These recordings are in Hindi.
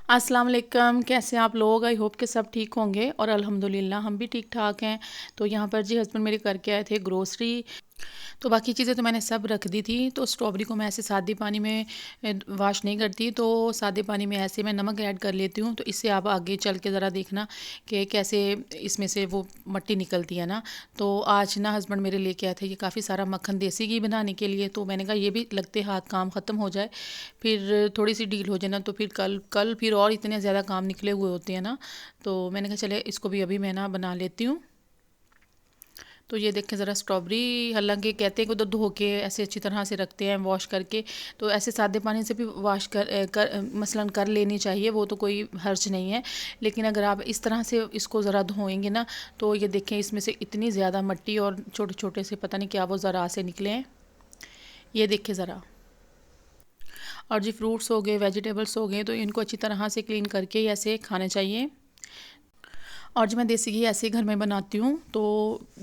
अस्सलाम वालेकुम। कैसे हैं आप लोग? आई होप कि सब ठीक होंगे और अल्हम्दुलिल्लाह हम भी ठीक ठाक हैं। तो यहाँ पर जी हस्बैंड मेरे करके आए थे ग्रोसरी। तो बाकी चीज़ें तो मैंने सब रख दी थी। तो स्ट्रॉबेरी को मैं ऐसे सादे पानी में वाश नहीं करती, तो सादे पानी में ऐसे मैं नमक ऐड कर लेती हूँ। तो इससे आप आगे चल के ज़रा देखना कि कैसे इसमें से वो मट्टी निकलती है ना। तो आज ना हस्बैंड मेरे लेके आए थे ये काफ़ी सारा मक्खन देसी घी बनाने के लिए। तो मैंने कहा ये भी लगते हाथ काम ख़त्म हो जाए, फिर थोड़ी सी डील हो जाए ना, तो फिर कल कल फिर और इतने ज़्यादा काम निकले हुए होते हैं ना। तो मैंने कहा चले इसको भी अभी मैं ना बना लेती हूँ। तो ये देखें ज़रा स्ट्रॉबेरी, हालांकि कहते हैं कि उधर धो के ऐसे अच्छी तरह से रखते हैं वॉश करके। तो ऐसे सादे पानी से भी वॉश मसलन कर लेनी चाहिए, वो तो कोई हर्ज नहीं है। लेकिन अगर आप इस तरह से इसको ज़रा धोएंगे ना, तो ये देखें इसमें से इतनी ज़्यादा मिट्टी और छोटे छोटे से पता नहीं क्या वो ज़रा से निकले हैं। ये देखें ज़रा। और जी फ्रूट्स हो गए, वेजिटेबल्स हो गए, तो इनको अच्छी तरह से क्लीन करके ऐसे खाने चाहिए। और जो मैं देसी घी ऐसे ही घर में बनाती हूँ, तो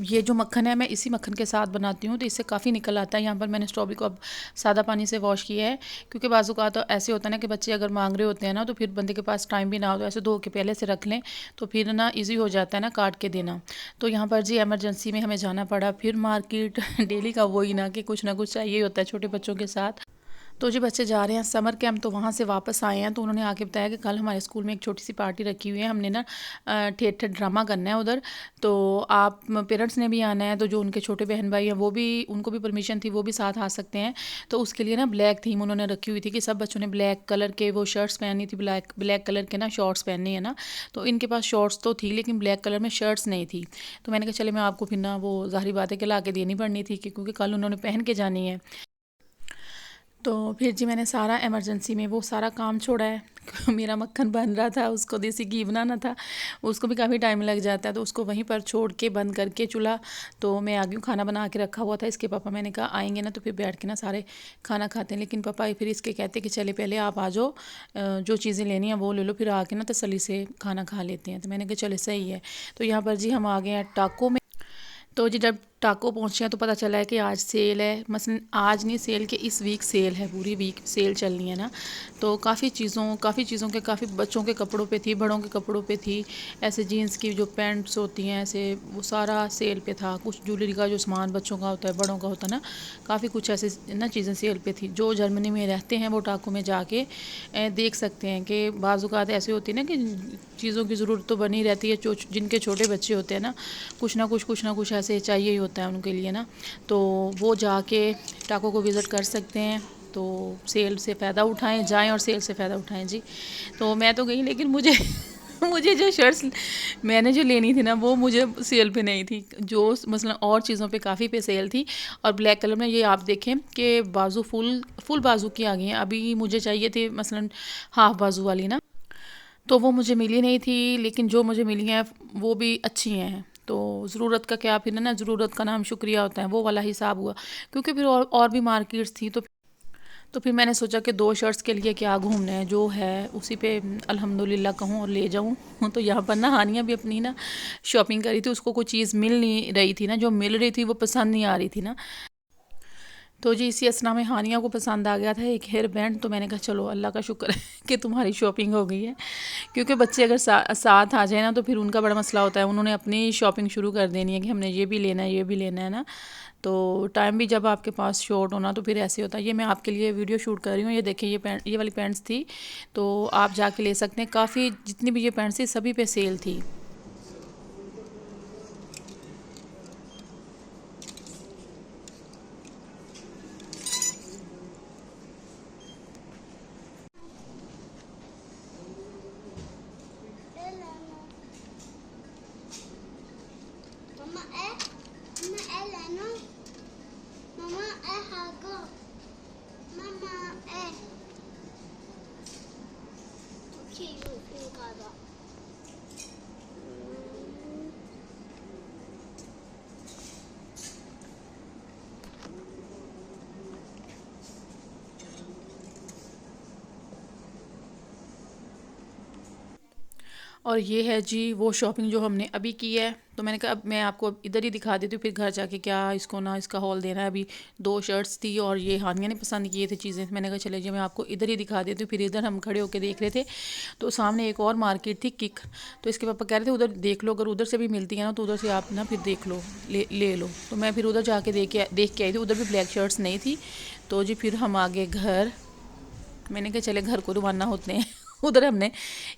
ये जो मक्खन है मैं इसी मक्खन के साथ बनाती हूँ, तो इससे काफ़ी निकल आता है। यहाँ पर मैंने स्ट्रॉबेरी को अब सादा पानी से वॉश किया है, क्योंकि बाजू का तो ऐसे होता है ना कि बच्चे अगर मांग रहे होते हैं ना, तो फिर बंदे के पास टाइम भी ना हो, तो ऐसे धो के पहले से रख लें, तो फिर ना ईजी हो जाता है ना काट के देना। तो यहाँ पर जी एमरजेंसी में हमें जाना पड़ा फिर मार्केट डेली का वही ना कि कुछ ना कुछ चाहिए होता है छोटे बच्चों के साथ। तो जो बच्चे जा रहे हैं समर कैंप, तो वहाँ से वापस आए हैं, तो उन्होंने आके बताया कि कल हमारे स्कूल में एक छोटी सी पार्टी रखी हुई है, हमने ना थिएटर ड्रामा करना है उधर। तो आप पेरेंट्स ने भी आना है, तो जो उनके छोटे बहन भाई हैं वो भी, उनको भी परमिशन थी, वो भी साथ आ सकते हैं। तो उसके लिए ना ब्लैक थीम उन्होंने रखी हुई थी कि सब बच्चों ने ब्लैक कलर के वो शर्ट्स पहनी थी, ब्लैक ब्लैक कलर के ना शॉर्ट्स पहनने हैं ना। तो इनके पास शॉर्ट्स तो थी लेकिन ब्लैक कलर में शर्ट्स नहीं थी। तो मैंने कहा चले मैं आपको फिर ना वो ज़ाहिर बात है कि ला के देनी पड़नी थी, क्योंकि कल उन्होंने पहन के जानी है। तो फिर जी मैंने सारा इमरजेंसी में वो सारा काम छोड़ा है। मेरा मक्खन बन रहा था, उसको देसी घी बनाना था, उसको भी काफ़ी टाइम लग जाता है, तो उसको वहीं पर छोड़ के बंद करके चूल्हा, तो मैं आ गई हूँ। खाना बना के रखा हुआ था इसके पापा, मैंने कहा आएंगे ना तो फिर बैठ के ना सारे खाना खाते हैं। लेकिन पापा फिर इसके कहते कि चले पहले आप आ जाओ, जो चीज़ें लेनी है वो ले लो, फिर आके ना तसल्ली से खाना खा लेते हैं। तो मैंने कहा चले सही है। तो यहाँ पर जी हम आ गए हैं टाको में। तो जी जब टाको पहुंचे हैं तो पता चला है कि आज सेल है, मसलन आज नहीं सेल के इस वीक सेल है, पूरी वीक सेल चलनी है ना। तो काफ़ी चीज़ों के, काफ़ी बच्चों के कपड़ों पे थी, बड़ों के कपड़ों पे थी। ऐसे जीन्स की जो पैंट्स होती हैं ऐसे, वो सारा सेल पे था। कुछ ज्वेलरी का जो सामान बच्चों का होता है, बड़ों का होता है ना, काफ़ी कुछ ऐसे ना चीज़ें सेल पे थी। जो जर्मनी में रहते हैं वो टाको में जाके देख सकते हैं कि बाज़ात ऐसे होती है ना कि चीज़ों की ज़रूरत तो बनी रहती है। जो जिनके छोटे बच्चे होते हैं ना, कुछ ना कुछ ऐसे चाहिए ही होता है उनके लिए ना। तो वो जाके टाको को विज़िट कर सकते हैं। तो सेल से फ़ायदा उठाएं, जाएं और सेल से फ़ायदा उठाएं जी। तो मैं तो गई, लेकिन मुझे मुझे जो शर्ट्स मैंने जो लेनी थी ना वो मुझे सेल पे नहीं थी, जो मसलन और चीज़ों पे काफ़ी पे सेल थी। और ब्लैक कलर में ये आप देखें कि बाजू फुल फुल बाजू की आ गई हैं। अभी मुझे चाहिए थी मसलन हाफ बाजू वाली ना, तो वो मुझे मिली नहीं थी। लेकिन जो मुझे मिली हैं वो भी अच्छी हैं। तो ज़रूरत का क्या, फिर ना ज़रूरत का नाम शुक्रिया होता है, वो वाला हिसाब हुआ। क्योंकि फिर और भी मार्केट्स थी, तो फिर मैंने सोचा कि दो शर्ट्स के लिए क्या घूमना है, जो है उसी पे अल्हम्दुलिल्लाह कहूँ और ले जाऊँ। तो यहाँ पर ना हानिया भी अपनी ना शॉपिंग करी थी, उसको कोई चीज़ मिल नहीं रही थी ना, जो मिल रही थी वो पसंद नहीं आ रही थी ना। तो जी इसी असना में हानिया को पसंद आ गया था एक हेयर बैंड। तो मैंने कहा चलो अल्लाह का शुक्र है कि तुम्हारी शॉपिंग हो गई है। क्योंकि बच्चे अगर साथ आ जाए ना तो फिर उनका बड़ा मसला होता है, उन्होंने अपनी शॉपिंग शुरू कर देनी है कि हमने ये भी लेना है, ये भी लेना है ना। तो टाइम भी जब आपके पास शॉर्ट होना तो फिर ऐसे होता है। ये मैं आपके लिए वीडियो शूट कर रही हूँ। ये देखिए ये वाली पैंट्स थी, तो आप जाके ले सकते हैं। काफ़ी जितनी भी ये पैंट्स थी सभी पे सेल थी। Mamma è Leno. Mamma è Hago. Mamma è Tokyo Gaba. और ये है जी वो शॉपिंग जो हमने अभी की है। तो मैंने कहा अब मैं आपको इधर ही दिखा देती हूँ, फिर घर जाके क्या इसको ना इसका हॉल देना है। अभी 2 शर्ट्स थी और ये हानिया ने पसंद किए थे चीज़ें, मैंने कहा चले जी मैं आपको इधर ही दिखा देती हूँ। फिर इधर हम खड़े होकर देख रहे थे, तो सामने एक और मार्केट थी किक, तो इसके पापा कह रहे थे उधर देख लो, अगर उधर से भी मिलती है ना तो उधर से आप ना फिर देख लो, ले लो। तो मैं फिर उधर जाके देख के आई थी, उधर भी ब्लैक शर्ट्स नहीं थी। तो जी फिर हम आगे घर, मैंने कहा चले घर को रवाना होते हैं उधर हमने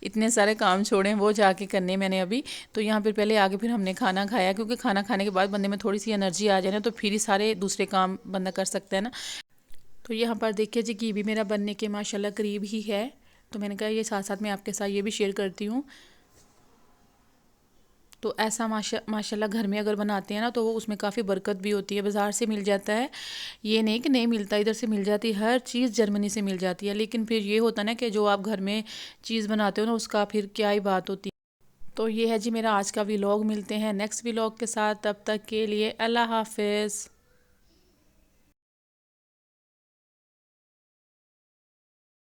इतने सारे काम छोड़े हैं वो जाके करने मैंने अभी। तो यहाँ पर पहले आगे फिर हमने खाना खाया, क्योंकि खाना खाने के बाद बंदे में थोड़ी सी एनर्जी आ जाए ना तो फिर ही सारे दूसरे काम बंदा कर सकता है ना। तो यहाँ पर देखिए जी घी भी मेरा बनने के माशाल्लाह करीब ही है, तो मैंने कहा ये साथ साथ मैं आपके साथ ये भी शेयर करती हूँ। तो ऐसा माशाल्लाह घर में अगर बनाते हैं ना तो वो उसमें काफ़ी बरकत भी होती है। बाज़ार से मिल जाता है, ये नहीं कि नहीं मिलता, इधर से मिल जाती है, हर चीज़ जर्मनी से मिल जाती है। लेकिन फिर ये होता ना कि जो आप घर में चीज़ बनाते हो ना उसका फिर क्या ही बात होती है। तो ये है जी मेरा आज का व्लॉग, मिलते हैं नेक्स्ट व्लॉग के साथ, तब तक के लिए अल्लाह हाफिज़।